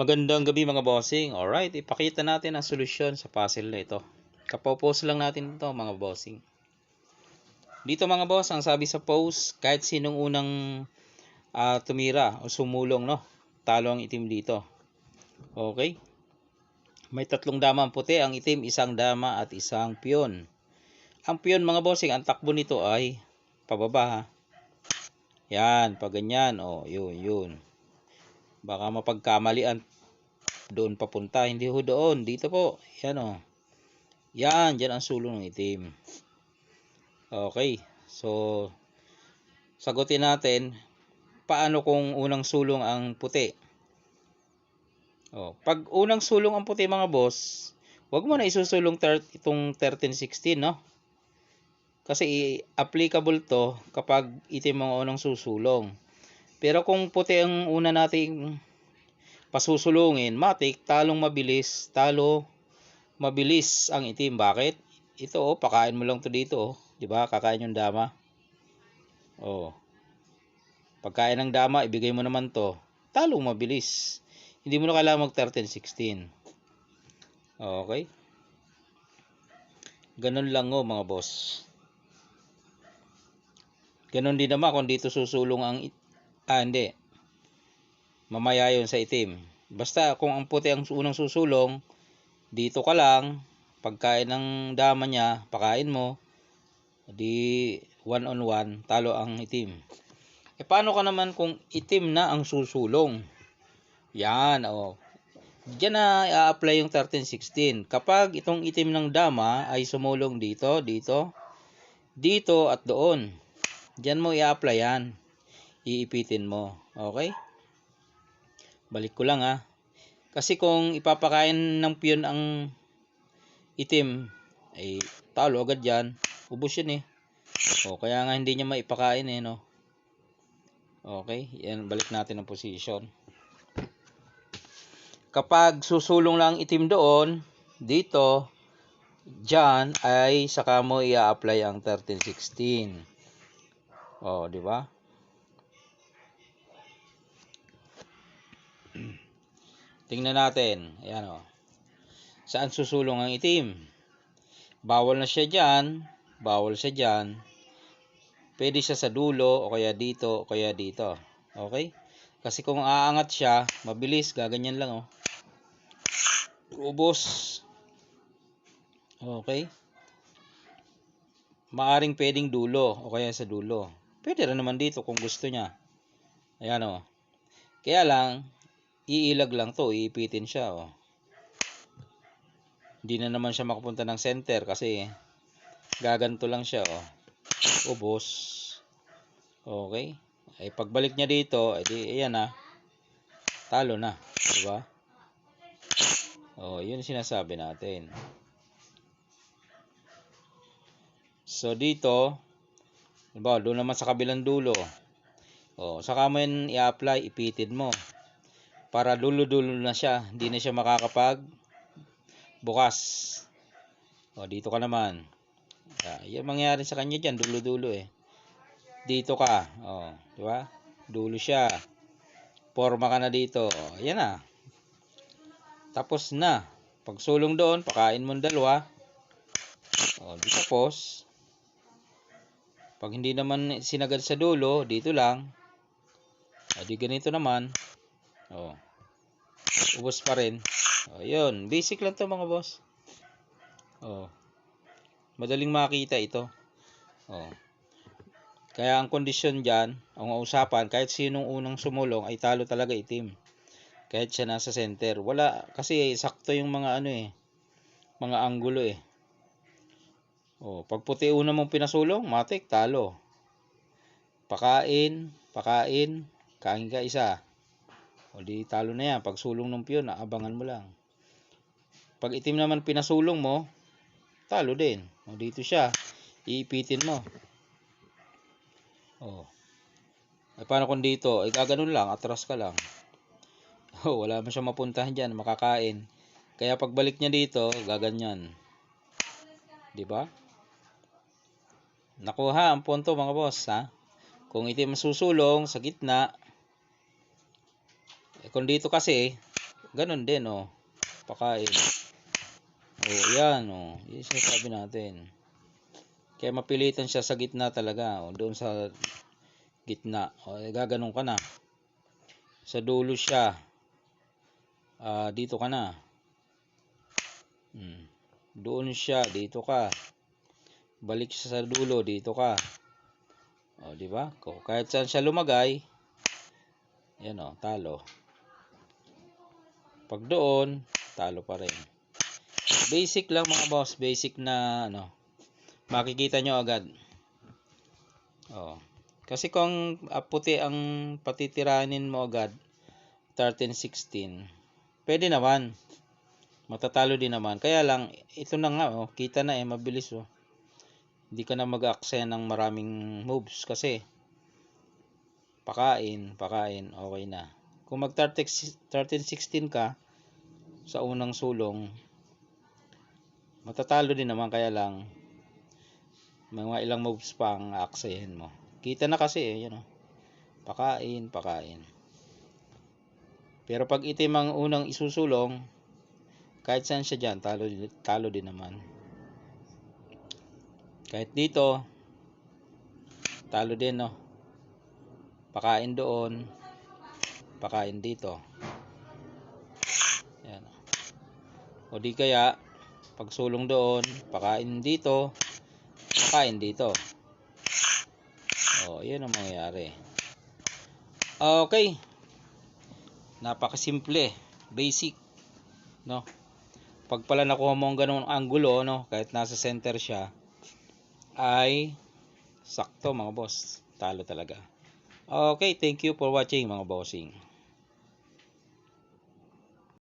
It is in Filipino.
Magandang gabi mga bossing. Alright, ipakita natin ang solusyon sa puzzle na ito. Kapopose lang natin ito mga bossing. Dito mga boss, ang sabi sa post, kahit sinong unang tumira o sumulong, no, talo ang itim dito. Okay? May tatlong dama ang puti, ang itim, isang dama at isang piyon. Ang piyon mga bossing, ang takbo nito ay pababa ha. Yan, pag ganyan, yun. Baka mapagkamalian doon papunta, hindi ho doon, dito po, yan yan, dyan ang sulong ng itim. Okay, so sagutin natin, paano kung unang sulong ang puti? Pag unang sulong ang puti mga boss, wag mo na isusulong itong 1316, no? Kasi applicable to kapag itim ang unang susulong. Pero kung puti ang una nating pasusulungin, matik, talong mabilis, mabilis ang itim. Bakit? Ito pakain mo lang to dito, 'di ba? Kakain yung dama. Pagkain ng dama, ibigay mo naman to, talong mabilis. Hindi mo na kailangan mag 13-16. Okay? Ganun lang mga boss. Ganun din naman kung dito susulong ang hindi. Mamaya yun sa itim. Basta kung ang puti ang unang susulong, dito ka lang, pagkain ng dama niya, pakain mo, di 1 on 1, talo ang itim. Paano ka naman kung itim na ang susulong? Yan, diyan na i-apply yung 13-16. Kapag itong itim ng dama ay sumulong dito, dito at doon, diyan mo i-apply yan. Iipitin mo. Okay? Balik ko lang ha. Kasi kung ipapakain ng piyon ang itim, ay talo agad yan. Ubos yun eh. Kaya nga hindi niya maipakain no. Okay, yan, balik natin ang position. Kapag susulong lang itim doon, dito, dyan, ay saka mo i-apply ang 13-16. Di ba? Tingnan natin. Ayan Saan susulong ang itim? Bawal na siya dyan. Bawal siya dyan. Pwede siya sa dulo o kaya dito o kaya dito. Okay? Kasi kung aangat siya, mabilis, gaganyan lang Ubos. Okay? Maaring pwedeng dulo o kaya sa dulo. Pwede rin naman dito kung gusto niya. Ayan Kaya lang, iilag lang to, iipitin siya Hindi na naman siya makapunta ng center kasi gaganto lang siya Ubos. Okay? Ay pagbalik niya dito, edi ayan talo na, 'di ba? Yun sinasabi natin. So dito, diba, doon naman sa kabilang dulo. Saka mo yan i-apply, ipitin mo. Para dulo-dulo na siya, hindi na siya makakapag bukas. Dito ka naman. Yan mangyayari sa kanya diyan, dulo-dulo Dito ka, di ba? Dulo siya. Forma ka na dito. Ayan na. Tapos na. Pag sulong doon, pakain mo ng dalawa. Di tapos. Pag hindi naman sinagad sa dulo, dito lang. Di ganito naman. Ubos pa rin. Yun. Basic lang to mga boss. Madaling makita ito. Kaya ang kondisyon dyan, ang usapan, kahit sinong unang sumulong ay talo talaga itim. Kahit siya nasa center. Wala, kasi sakto yung mga mga anggulo pag puti una mong pinasulong, matik, talo. Pakain, kain ka isa. Di talo na yan. Pag sulong ng piyon, abangan mo lang. Pag itim naman pinasulong mo, talo din. Dito siya, iipitin mo. Paano kung dito? Gaganon lang, atras ka lang. Wala mo siya mapuntahan dyan, makakain. Kaya pagbalik niya dito, gaganyan. Diba? Nakuha ang punto mga boss Kung itim susulong sa gitna, kung dito kasi, ganun din, oh. Pakain. Oh, yan, oh. Yan sinasabi natin. Kaya mapilitan siya sa gitna talaga, oh. Doon sa gitna. O, gaganon ka na. Sa dulo siya. Dito ka na. Doon siya, dito ka. Balik siya sa dulo, dito ka. O, di ba? Kahit saan siya lumagay, yan o, talo. Pag doon, talo pa rin. Basic lang mga boss, basic na ano. Makikita nyo agad. O. Kasi kung puti ang patitiranin mo agad, 13-16, pwede naman. Matatalo din naman. Kaya lang, ito na nga, oh, kita na mabilis. Oh. Hindi ka na mag-aksaya ng maraming moves kasi pakain, okay na. Kung mag 13-16 ka sa unang sulong, matatalo din naman, kaya lang mga ilang moves pa ang aaksayahin mo. Kita na kasi, yan oh. Pakain. Pero pag itim ang unang isusulong, kahit saan siya dyan, talo din naman. Kahit dito, talo din, no? Pakain doon, pakain dito. Yan. O di kaya, pagsulong doon, pakain dito, pakain dito. O, yan ang mangyayari. Okay. Napakasimple. Basic. No? Pag pala nakuha mo ang ganung angulo, no? Kahit nasa center siya, ay sakto mga boss. Talo talaga. Okay, thank you for watching mga bossing.